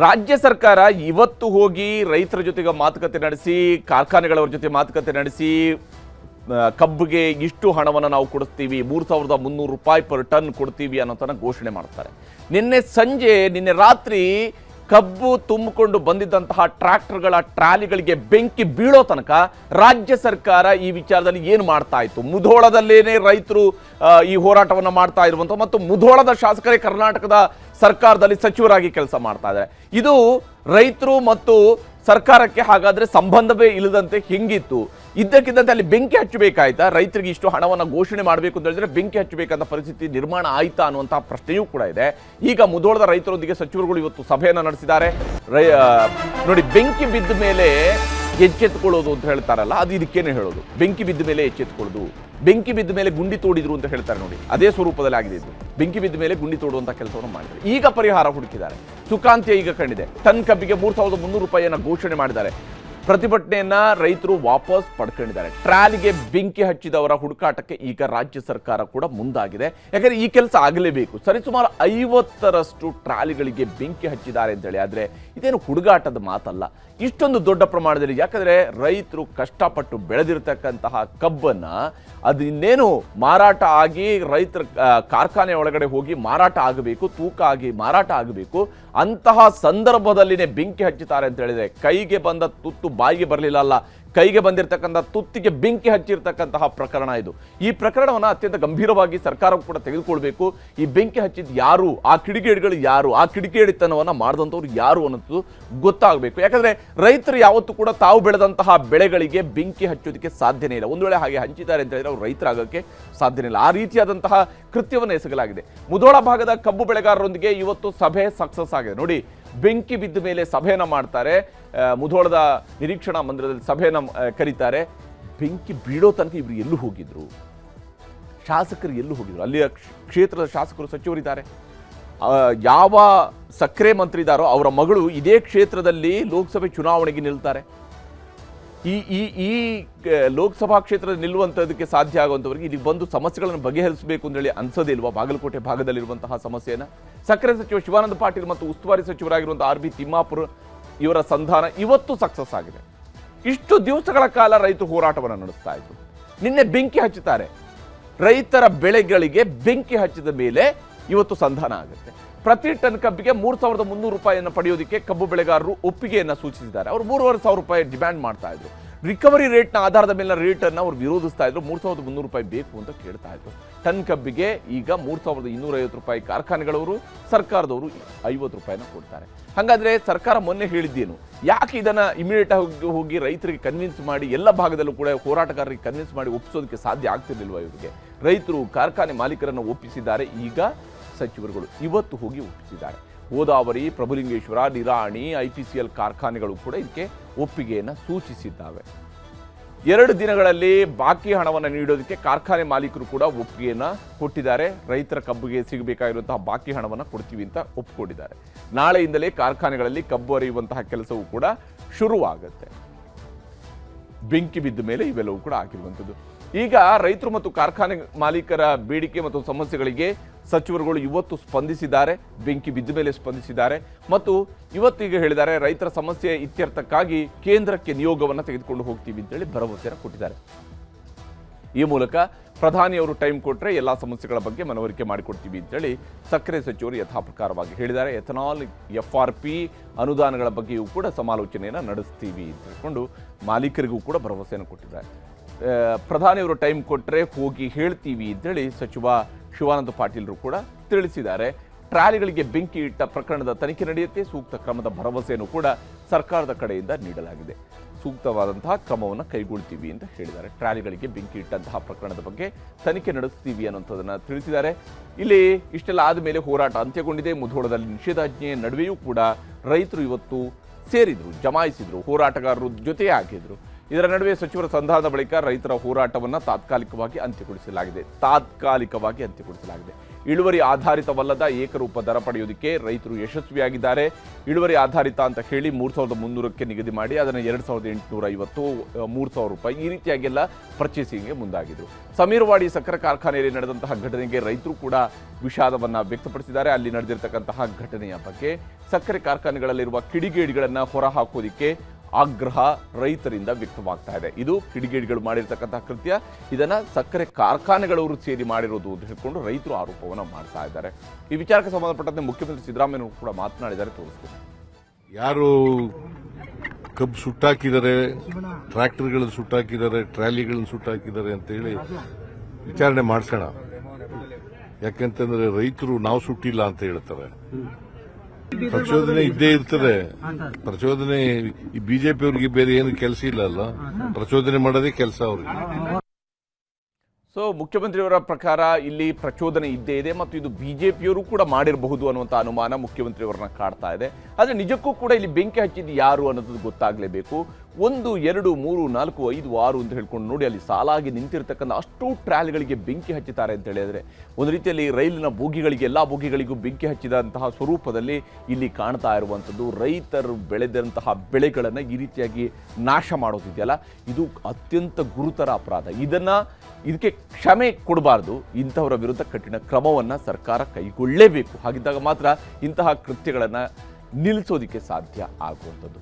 ರಾಜ್ಯ ಸರ್ಕಾರ ಇವತ್ತು ಹೋಗಿ ರೈತರ ಜೊತೆಗೆ ಮಾತುಕತೆ ನಡೆಸಿ ಕಾರ್ಖಾನೆಗಳವರ ಜೊತೆ ಮಾತುಕತೆ ನಡೆಸಿ ಕಬ್ಬಿಗೆ ಇಷ್ಟು ಹಣವನ್ನು ನಾವು ಕೊಡ್ತೀವಿ 3,300 ರೂಪಾಯಿ ಪರ್ ಟನ್ ಕೊಡ್ತೀವಿ ಅನ್ನೋದನ್ನ ಘೋಷಣೆ ಮಾಡ್ತಾರೆ. ನಿನ್ನೆ ರಾತ್ರಿ ಕಬ್ಬು ತುಂಬಿಕೊಂಡು ಬಂದಿದ್ದಂತಹ ಟ್ರ್ಯಾಕ್ಟರ್ಗಳ ಟ್ರಾಲಿಗಳಿಗೆ ಬೆಂಕಿ ಬೀಳೋ ತನಕ ರಾಜ್ಯ ಸರ್ಕಾರ ಈ ವಿಚಾರದಲ್ಲಿ ಏನು ಮಾಡ್ತಾ ಇತ್ತು? ಮುಧೋಳದಲ್ಲೇನೆ ರೈತರು ಈ ಹೋರಾಟವನ್ನು ಮಾಡ್ತಾ ಇರುವಂಥ ಮತ್ತು ಮುಧೋಳದ ಶಾಸಕರೇ ಕರ್ನಾಟಕದ ಸರ್ಕಾರದಲ್ಲಿ ಸಚಿವರಾಗಿ ಕೆಲಸ ಮಾಡ್ತಾ ಇದ್ದಾರೆ. ಇದು ರೈತರು ಮತ್ತು ಸರ್ಕಾರಕ್ಕೆ ಹಾಗಾದ್ರೆ ಸಂಬಂಧವೇ ಇಲ್ಲದಂತೆ ಹೆಂಗಿತ್ತು? ಇದ್ದಕ್ಕಿದ್ದಂತೆ ಅಲ್ಲಿ ಬೆಂಕಿ ಹಚ್ಚಬೇಕಾಯ್ತಾ? ರೈತರಿಗೆ ಇಷ್ಟು ಹಣವನ್ನು ಘೋಷಣೆ ಮಾಡಬೇಕು ಅಂತ ಹೇಳಿದ್ರೆ ಬೆಂಕಿ ಹಚ್ಚಬೇಕಂತ ಪರಿಸ್ಥಿತಿ ನಿರ್ಮಾಣ ಆಯ್ತಾ ಅನ್ನುವಂತಹ ಪ್ರಶ್ನೆಯೂ ಕೂಡ ಇದೆ. ಈಗ ಮುಧೋಳದ ರೈತರೊಂದಿಗೆ ಸಚಿವರುಗಳು ಇವತ್ತು ಸಭೆಯನ್ನು ನಡೆಸಿದ್ದಾರೆ. ನೋಡಿ, ಬೆಂಕಿ ಬಿದ್ದ ಮೇಲೆ ಎಚ್ಚೆತ್ತುಕೊಳ್ಳೋದು ಅಂತ ಹೇಳ್ತಾರಲ್ಲ, ಅದು ಇದಕ್ಕೇನೆ ಹೇಳೋದು. ಬೆಂಕಿ ಬಿದ್ದ ಮೇಲೆ ಎಚ್ಚೆತ್ತುಕೊಳ್ಳೋದು, ಬೆಂಕಿ ಬಿದ್ದ ಮೇಲೆ ಗುಂಡಿ ತೋಡಿದ್ರು ಅಂತ ಹೇಳ್ತಾರೆ. ನೋಡಿ, ಅದೇ ಸ್ವರೂಪದಲ್ಲಿ ಆಗಿದೆ ಇದು. ಬೆಂಕಿ ಬಿದ್ದ ಮೇಲೆ ಗುಂಡಿ ತೋಡುವಂತ ಕೆಲಸವನ್ನು ಮಾಡಿದ್ದಾರೆ. ಈಗ ಪರಿಹಾರ ಹುಡುಕಿದ್ದಾರೆ. ಸುಖಾಂತ್ಯ ಈಗ ಕಂಡಿದೆ. ಟನ್ ಕಬ್ಬಿಗೆ 3,300 ರೂಪಾಯಿಯನ್ನು ಘೋಷಣೆ ಮಾಡಿದ್ದಾರೆ. ಪ್ರತಿಭಟನೆಯನ್ನ ರೈತರು ವಾಪಸ್ ಪಡ್ಕೊಂಡಿದ್ದಾರೆ. ಟ್ರಾಲಿಗೆ ಬೆಂಕಿ ಹಚ್ಚಿದವರ ಹುಡುಕಾಟಕ್ಕೆ ಈಗ ರಾಜ್ಯ ಸರ್ಕಾರ ಕೂಡ ಮುಂದಾಗಿದೆ. ಯಾಕಂದ್ರೆ ಈ ಕೆಲಸ ಆಗಲೇಬೇಕು. ಸರಿಸುಮಾರು 50ರಷ್ಟು ಟ್ರಾಲಿಗಳಿಗೆ ಬೆಂಕಿ ಹಚ್ಚಿದ್ದಾರೆ ಅಂತೇಳಿ. ಆದರೆ ಇದೇನು ಹುಡುಗಾಟದ ಮಾತಲ್ಲ, ಇಷ್ಟೊಂದು ದೊಡ್ಡ ಪ್ರಮಾಣದಲ್ಲಿ. ಯಾಕಂದ್ರೆ ರೈತರು ಕಷ್ಟಪಟ್ಟು ಬೆಳೆದಿರ್ತಕ್ಕಂತಹ ಕಬ್ಬನ್ನ ಅದು ಇನ್ನೇನು ಮಾರಾಟ ಆಗಿ ರೈತರ ಕಾರ್ಖಾನೆ ಒಳಗಡೆ ಹೋಗಿ ಮಾರಾಟ ಆಗಬೇಕು, ತೂಕ ಆಗಿ ಮಾರಾಟ ಆಗಬೇಕು. ಅಂತಹ ಸಂದರ್ಭದಲ್ಲಿನೇ ಬೆಂಕಿ ಹಚ್ಚುತ್ತಾರೆ ಅಂತ ಹೇಳಿದ್ರೆ ಕೈಗೆ ಬಂದ ತುತ್ತು ಬಾಯಿಗೆ ಬರಲಿಲ್ಲ ಅಲ್ಲ, ಕೈಗೆ ಬಂದಿರತಕ್ಕಂಥ ತುತ್ತಿಗೆ ಬೆಂಕಿ ಹಚ್ಚಿರ್ತಕ್ಕಂತಹ ಪ್ರಕರಣ ಇದು. ಈ ಪ್ರಕರಣವನ್ನು ಅತ್ಯಂತ ಗಂಭೀರವಾಗಿ ಸರ್ಕಾರ ಕೂಡ ತೆಗೆದುಕೊಳ್ಬೇಕು. ಈ ಬೆಂಕಿ ಹಚ್ಚಿದ ಯಾರು, ಆ ಕಿಡಿಗೇಡಿಗಳು ಯಾರು, ಆ ಕಿಡಿಗೇಡಿತನವನ್ನು ಮಾಡಿದಂಥವ್ರು ಯಾರು ಅನ್ನೋದು ಗೊತ್ತಾಗಬೇಕು. ಯಾಕಂದ್ರೆ ರೈತರು ಯಾವತ್ತೂ ಕೂಡ ತಾವು ಬೆಳೆದಂತಹ ಬೆಳೆಗಳಿಗೆ ಬೆಂಕಿ ಹಚ್ಚೋದಕ್ಕೆ ಸಾಧ್ಯನೇ ಇಲ್ಲ. ಒಂದು ವೇಳೆ ಹಾಗೆ ಹಂಚಿದ್ದಾರೆ ಅಂತ ಹೇಳಿದ್ರೆ ಅವ್ರು ರೈತರಾಗಕ್ಕೆ ಸಾಧ್ಯನೇ ಇಲ್ಲ. ಆ ರೀತಿಯಾದಂತಹ ಕೃತ್ಯವನ್ನು ಎಸಗಲಾಗಿದೆ. ಮುಧೋಳ ಭಾಗದ ಕಬ್ಬು ಬೆಳೆಗಾರರೊಂದಿಗೆ ಇವತ್ತು ಸಭೆ ಸಕ್ಸಸ್ ಆಗಿದೆ. ನೋಡಿ, ಬೆಂಕಿ ಬಿದ್ದ ಮೇಲೆ ಸಭೆಯನ್ನು ಮಾಡ್ತಾರೆ. ಮುಧೋಳದ ನಿರೀಕ್ಷಣಾ ಮಂದಿರದಲ್ಲಿ ಸಭೆಯನ್ನು ಕರೀತಾರೆ. ಬೆಂಕಿ ಬೀಳೋ ತನಕ ಇವರು ಎಲ್ಲೂ ಹೋಗಿದ್ರು? ಶಾಸಕರು ಎಲ್ಲೂ ಹೋಗಿದ್ರು? ಅಲ್ಲಿಯ ಕ್ಷೇತ್ರದ ಶಾಸಕರು, ಸಚಿವರಿದ್ದಾರೆ. ಯಾವ ಸಕ್ಕರೆ ಮಂತ್ರಿ ಇದ್ದಾರೋ ಅವರ ಮಗಳು ಇದೇ ಕ್ಷೇತ್ರದಲ್ಲಿ ಲೋಕಸಭೆ ಚುನಾವಣೆಗೆ ನಿಲ್ತಾರೆ. ಈ ಲೋಕಸಭಾ ಕ್ಷೇತ್ರದಲ್ಲಿ ನಿಲ್ಲುವಂಥದಕ್ಕೆ ಸಾಧ್ಯ ಆಗುವಂಥವ್ರಿಗೆ ಇಲ್ಲಿ ಬಂದು ಸಮಸ್ಯೆಗಳನ್ನು ಬಗೆಹರಿಸಬೇಕು ಅಂತೇಳಿ ಅನ್ಸೋದೇ ಇಲ್ವಾ? ಬಾಗಲಕೋಟೆ ಭಾಗದಲ್ಲಿರುವಂತಹ ಸಮಸ್ಯೆಯನ್ನು ಸಕ್ಕರೆ ಸಚಿವ ಶಿವಾನಂದ ಪಾಟೀಲ್ ಮತ್ತು ಉಸ್ತುವಾರಿ ಸಚಿವರಾಗಿರುವಂತಹ RB ತಿಮ್ಮಾಪುರ ಇವರ ಸಂಧಾನ ಇವತ್ತು ಸಕ್ಸಸ್ ಆಗಿದೆ. ಇಷ್ಟು ದಿವಸಗಳ ಕಾಲ ರೈತರು ಹೋರಾಟವನ್ನು ನಡೆಸ್ತಾ ಇದ್ರು. ನಿನ್ನೆ ಬೆಂಕಿ ಹಚ್ಚುತ್ತಾರೆ. ರೈತರ ಬೆಳೆಗಳಿಗೆ ಬೆಂಕಿ ಹಚ್ಚಿದ ಮೇಲೆ ಇವತ್ತು ಸಂಧಾನ ಆಗುತ್ತೆ. ಪ್ರತಿ ಟನ್ ಕಬ್ಬಿಗೆ 3,300 ರೂಪಾಯಿಯನ್ನು ಪಡೆಯೋದಕ್ಕೆ ಕಬ್ಬು ಬೆಳೆಗಾರರು ಒಪ್ಪಿಗೆಯನ್ನು ಸೂಚಿಸಿದ್ದಾರೆ. ಅವರು 3,500 ರೂಪಾಯಿ ಡಿಮ್ಯಾಂಡ್ ಮಾಡ್ತಾ ಇದ್ರು. ರಿಕವರಿ ರೇಟ್ನ ಆಧಾರದ ಮೇಲಿನ ರೇಟನ್ನು ಅವರು ವಿರೋಧಿಸ್ತಾ ಇದ್ರು. 3,300 ರೂಪಾಯಿ ಬೇಕು ಅಂತ ಕೇಳ್ತಾ ಇದ್ರು. ಟನ್ ಕಬ್ಬಿಗೆ ಈಗ 3,250 ರೂಪಾಯಿ ಕಾರ್ಖಾನೆಗಳವರು, ಸರ್ಕಾರದವರು 50 ರೂಪಾಯಿನ ಕೊಡ್ತಾರೆ. ಹಾಗಾದ್ರೆ ಸರ್ಕಾರ ಮೊನ್ನೆ ಹೇಳಿದ್ದೇನು? ಯಾಕೆ ಇದನ್ನ ಇಮಿಡಿಯೇಟ್ ಹೋಗಿ ರೈತರಿಗೆ ಕನ್ವಿನ್ಸ್ ಮಾಡಿ, ಎಲ್ಲ ಭಾಗದಲ್ಲೂ ಕೂಡ ಹೋರಾಟಗಾರರಿಗೆ ಕನ್ವಿನ್ಸ್ ಮಾಡಿ ಒಪ್ಪಿಸೋದಕ್ಕೆ ಸಾಧ್ಯ ಆಗ್ತಿರ್ಲಿಲ್ವ? ಇವರಿಗೆ ರೈತರು ಕಾರ್ಖಾನೆ ಮಾಲೀಕರನ್ನು ಒಪ್ಪಿಸಿದ್ದಾರೆ. ಈಗ ಸಚಿವರುಗಳು ಇವತ್ತು ಹೋಗಿ ಒಪ್ಪಿಸಿದ್ದಾರೆ. ಗೋದಾವರಿ, ಪ್ರಭುಲಿಂಗೇಶ್ವರ, ನಿರಾಣಿ, IPCL ಕಾರ್ಖಾನೆಗಳು ಕೂಡ ಇದಕ್ಕೆ ಒಪ್ಪಿಗೆಯನ್ನು ಸೂಚಿಸಿದ್ದಾವೆ. 2 ದಿನಗಳಲ್ಲಿ ಬಾಕಿ ಹಣವನ್ನು ನೀಡೋದಕ್ಕೆ ಕಾರ್ಖಾನೆ ಮಾಲೀಕರು ಕೂಡ ಒಪ್ಪಿಗೆಯನ್ನು ಕೊಟ್ಟಿದ್ದಾರೆ. ರೈತರ ಕಬ್ಬಿಗೆ ಸಿಗಬೇಕಾಗಿರುವಂತಹ ಬಾಕಿ ಹಣವನ್ನು ಕೊಡ್ತೀವಿ ಅಂತ ಒಪ್ಪಿಕೊಂಡಿದ್ದಾರೆ. ನಾಳೆಯಿಂದಲೇ ಕಾರ್ಖಾನೆಗಳಲ್ಲಿ ಕಬ್ಬು ಅರಿಯುವಂತಹ ಕೆಲಸವೂ ಕೂಡ ಶುರುವಾಗುತ್ತೆ. ಬೆಂಕಿ ಬಿದ್ದ ಮೇಲೆ ಇವೆಲ್ಲವೂ ಕೂಡ ಆಗಿರುವಂಥದ್ದು. ಈಗ ರೈತರು ಮತ್ತು ಕಾರ್ಖಾನೆ ಮಾಲೀಕರ ಬೇಡಿಕೆ ಮತ್ತು ಸಮಸ್ಯೆಗಳಿಗೆ ಸಚಿವರುಗಳು ಇವತ್ತು ಸ್ಪಂದಿಸಿದ್ದಾರೆ. ಬೆಂಕಿ ಬಿದ್ದ ಮೇಲೆ ಸ್ಪಂದಿಸಿದ್ದಾರೆ ಮತ್ತು ಇವತ್ತೀಗ ಹೇಳಿದ್ದಾರೆ ರೈತರ ಸಮಸ್ಯೆ ಇತ್ಯರ್ಥಕ್ಕಾಗಿ ಕೇಂದ್ರಕ್ಕೆ ನಿಯೋಗವನ್ನು ತೆಗೆದುಕೊಂಡು ಹೋಗ್ತೀವಿ ಅಂತೇಳಿ ಭರವಸೆಯನ್ನು ಕೊಟ್ಟಿದ್ದಾರೆ. ಈ ಮೂಲಕ ಪ್ರಧಾನಿಯವರು ಟೈಮ್ ಕೊಟ್ಟರೆ ಎಲ್ಲ ಸಮಸ್ಯೆಗಳ ಬಗ್ಗೆ ಮನವರಿಕೆ ಮಾಡಿಕೊಡ್ತೀವಿ ಅಂತೇಳಿ ಸಕ್ಕರೆ ಸಚಿವರು ಯಥಾಪ್ರಕಾರವಾಗಿ ಹೇಳಿದ್ದಾರೆ. ಎಥನಾಲ್, FRP ಅನುದಾನಗಳ ಬಗ್ಗೆಯೂ ಕೂಡ ಸಮಾಲೋಚನೆಯನ್ನು ನಡೆಸ್ತೀವಿ ಅಂತ ಹೇಳ್ಕೊಂಡು ಮಾಲೀಕರಿಗೂ ಕೂಡ ಭರವಸೆಯನ್ನು ಕೊಟ್ಟಿದ್ದಾರೆ. ಪ್ರಧಾನಿಯವರು ಟೈಮ್ ಕೊಟ್ಟರೆ ಹೋಗಿ ಹೇಳ್ತೀವಿ ಅಂತೇಳಿ ಸಚಿವ ಶಿವಾನಂದ ಪಾಟೀಲರು ಕೂಡ ತಿಳಿಸಿದ್ದಾರೆ. ಟ್ರಾಲಿಗಳಿಗೆ ಬೆಂಕಿ ಇಟ್ಟ ಪ್ರಕರಣದ ತನಿಖೆ ನಡೆಯುತ್ತೆ. ಸೂಕ್ತ ಕ್ರಮದ ಭರವಸೆಯನ್ನು ಕೂಡ ಸರ್ಕಾರದ ಕಡೆಯಿಂದ ನೀಡಲಾಗಿದೆ. ಸೂಕ್ತವಾದಂತಹ ಕ್ರಮವನ್ನು ಕೈಗೊಳ್ತೀವಿ ಅಂತ ಹೇಳಿದ್ದಾರೆ. ಟ್ರಾಲಿಗಳಿಗೆ ಬೆಂಕಿ ಇಟ್ಟಂತಹ ಪ್ರಕರಣದ ಬಗ್ಗೆ ತನಿಖೆ ನಡೆಸ್ತೀವಿ ಅನ್ನೋಂಥದ್ದನ್ನು ತಿಳಿಸಿದ್ದಾರೆ. ಇಲ್ಲಿ ಇಷ್ಟೆಲ್ಲ ಆದಮೇಲೆ ಹೋರಾಟ ಅಂತ್ಯಗೊಂಡಿದೆ. ಮುಧೋಳದಲ್ಲಿ ನಿಷೇಧಾಜ್ಞೆ ನಡುವೆಯೂ ಕೂಡ ರೈತರು ಇವತ್ತು ಸೇರಿದ್ರು, ಜಮಾಯಿಸಿದ್ರು, ಹೋರಾಟಗಾರರು ಜೊತೆ ಹಾಕಿದ್ರು. ಇದರ ನಡುವೆ ಸಚಿವರ ಸಂಧಾನದ ಬಳಿಕ ರೈತರ ಹೋರಾಟವನ್ನು ತಾತ್ಕಾಲಿಕವಾಗಿ ಅಂತ್ಯಗೊಳಿಸಲಾಗಿದೆ. ಇಳುವರಿ ಆಧಾರಿತವಲ್ಲದ ಏಕರೂಪ ದರ ಪಡೆಯುವುದಕ್ಕೆ ರೈತರು ಯಶಸ್ವಿಯಾಗಿದ್ದಾರೆ. ಇಳುವರಿ ಆಧಾರಿತ ಅಂತ ಹೇಳಿ 3,300ಕ್ಕೆ ನಿಗದಿ ಮಾಡಿ ಅದನ್ನು 2,850, 3,000 ರೂಪಾಯಿ ಈ ರೀತಿಯಾಗೆಲ್ಲ ಪರ್ಚೇಸಿಂಗ್ಗೆ ಮುಂದಾಗಿದ್ರು. ಸಮೀರ್ವಾಡಿ ಸಕ್ಕರೆ ಕಾರ್ಖಾನೆಯಲ್ಲಿ ನಡೆದಂತಹ ಘಟನೆಗೆ ರೈತರು ಕೂಡ ವಿಷಾದವನ್ನು ವ್ಯಕ್ತಪಡಿಸಿದ್ದಾರೆ. ಅಲ್ಲಿ ನಡೆದಿರತಕ್ಕಂತಹ ಘಟನೆಯ ಬಗ್ಗೆ ಸಕ್ಕರೆ ಕಾರ್ಖಾನೆಗಳಲ್ಲಿರುವ ಕಿಡಿಗೇಡಿಗಳನ್ನು ಹೊರಹಾಕೋದಿಕ್ಕೆ ಆಗ್ರಹ ರೈತರಿಂದ ವ್ಯಕ್ತವಾಗ್ತಾ ಇದೆ. ಇದು ಕಿಡಿಗೇಡಿಗಳು ಮಾಡಿರ್ತಕ್ಕಂತಹ ಕೃತ್ಯ, ಇದನ್ನ ಸಕ್ಕರೆ ಕಾರ್ಖಾನೆಗಳವರು ಸೇರಿ ಮಾಡಿರೋದು ಅಂತ ಹೇಳ್ಕೊಂಡು ರೈತರು ಆರೋಪವನ್ನು ಮಾಡ್ತಾ ಇದ್ದಾರೆ. ಈ ವಿಚಾರಕ್ಕೆ ಸಂಬಂಧಪಟ್ಟಂತೆ ಮುಖ್ಯಮಂತ್ರಿ ಸಿದ್ದರಾಮಯ್ಯ ಕೂಡ ಮಾತನಾಡಿದ್ದಾರೆ, ತೋರಿಸ್ತೀನಿ. ಯಾರು ಕಬ್ಬು ಸುಟ್ಟಾಕಿದ್ದಾರೆ, ಟ್ರ್ಯಾಕ್ಟರ್ಗಳನ್ನು ಸುಟ್ಟಾಕಿದ್ದಾರೆ, ಟ್ರಾಲಿಗಳನ್ನು ಸುಟ್ಟಾಕಿದ್ದಾರೆ ಅಂತ ಹೇಳಿ ವಿಚಾರಣೆ ಮಾಡಿಸೋಣ. ಯಾಕೆಂತಂದ್ರೆ ರೈತರು ನಾವು ಸುಟ್ಟಿಲ್ಲ ಅಂತ ಹೇಳ್ತಾರೆ. ಪ್ರಚೋದನೆ ಇದ್ದೇ ಇರ್ತದೆ. ಪ್ರಚೋದನೆ ಈ ಬಿಜೆಪಿ ಅವ್ರಿಗೆ ಬೇರೆ ಏನು ಕೆಲಸ ಇಲ್ಲ ಅಲ್ಲ, ಪ್ರಚೋದನೆ ಮಾಡೋದೇ ಕೆಲಸ ಅವ್ರಿಗೆ. ಸೊ ಮುಖ್ಯಮಂತ್ರಿಯವರ ಪ್ರಕಾರ ಇಲ್ಲಿ ಪ್ರಚೋದನೆ ಇದ್ದೇ ಇದೆ ಮತ್ತು ಇದು ಬಿಜೆಪಿಯವರು ಕೂಡ ಮಾಡಿರಬಹುದು ಅನ್ನುವಂಥ ಅನುಮಾನ ಮುಖ್ಯಮಂತ್ರಿಯವರನ್ನ ಕಾಡ್ತಾ ಇದೆ. ಆದರೆ ನಿಜಕ್ಕೂ ಕೂಡ ಇಲ್ಲಿ ಬೆಂಕಿ ಹಚ್ಚಿದ್ದು ಯಾರು ಅನ್ನೋದು ಗೊತ್ತಾಗಲೇಬೇಕು. 1, 2, 3, 4, 5, 6 ಅಂತ ಹೇಳ್ಕೊಂಡು ನೋಡಿ, ಅಲ್ಲಿ ಸಾಲಾಗಿ ನಿಂತಿರ್ತಕ್ಕಂಥ ಅಷ್ಟು ಟ್ರ್ಯಾಲಿಗಳಿಗೆ ಬೆಂಕಿ ಹಚ್ಚುತ್ತಾರೆ ಅಂತ ಹೇಳಿದ್ರೆ ಒಂದು ರೀತಿಯಲ್ಲಿ ರೈಲಿನ ಬೋಗಿಗಳಿಗೆ ಎಲ್ಲ ಬೋಗಿಗಳಿಗೂ ಬೆಂಕಿ ಹಚ್ಚಿದಂತಹ ಸ್ವರೂಪದಲ್ಲಿ ಇಲ್ಲಿ ಕಾಣ್ತಾ ಇರುವಂಥದ್ದು. ರೈತರು ಬೆಳೆದಂತಹ ಬೆಳೆಗಳನ್ನು ಈ ರೀತಿಯಾಗಿ ನಾಶ ಮಾಡೋದಿದೆಯಲ್ಲ, ಇದು ಅತ್ಯಂತ ಗುರುತರ ಅಪರಾಧ. ಇದಕ್ಕೆ ಕ್ಷಮೆ ಕೊಡಬಾರ್ದು. ಇಂಥವರ ವಿರುದ್ಧ ಕಠಿಣ ಕ್ರಮವನ್ನು ಸರ್ಕಾರ ಕೈಗೊಳ್ಳಲೇಬೇಕು. ಹಾಗಿದ್ದಾಗ ಮಾತ್ರ ಇಂತಹ ಕೃತ್ಯಗಳನ್ನು ನಿಲ್ಲಿಸೋದಕ್ಕೆ ಸಾಧ್ಯ ಆಗುವಂಥದ್ದು.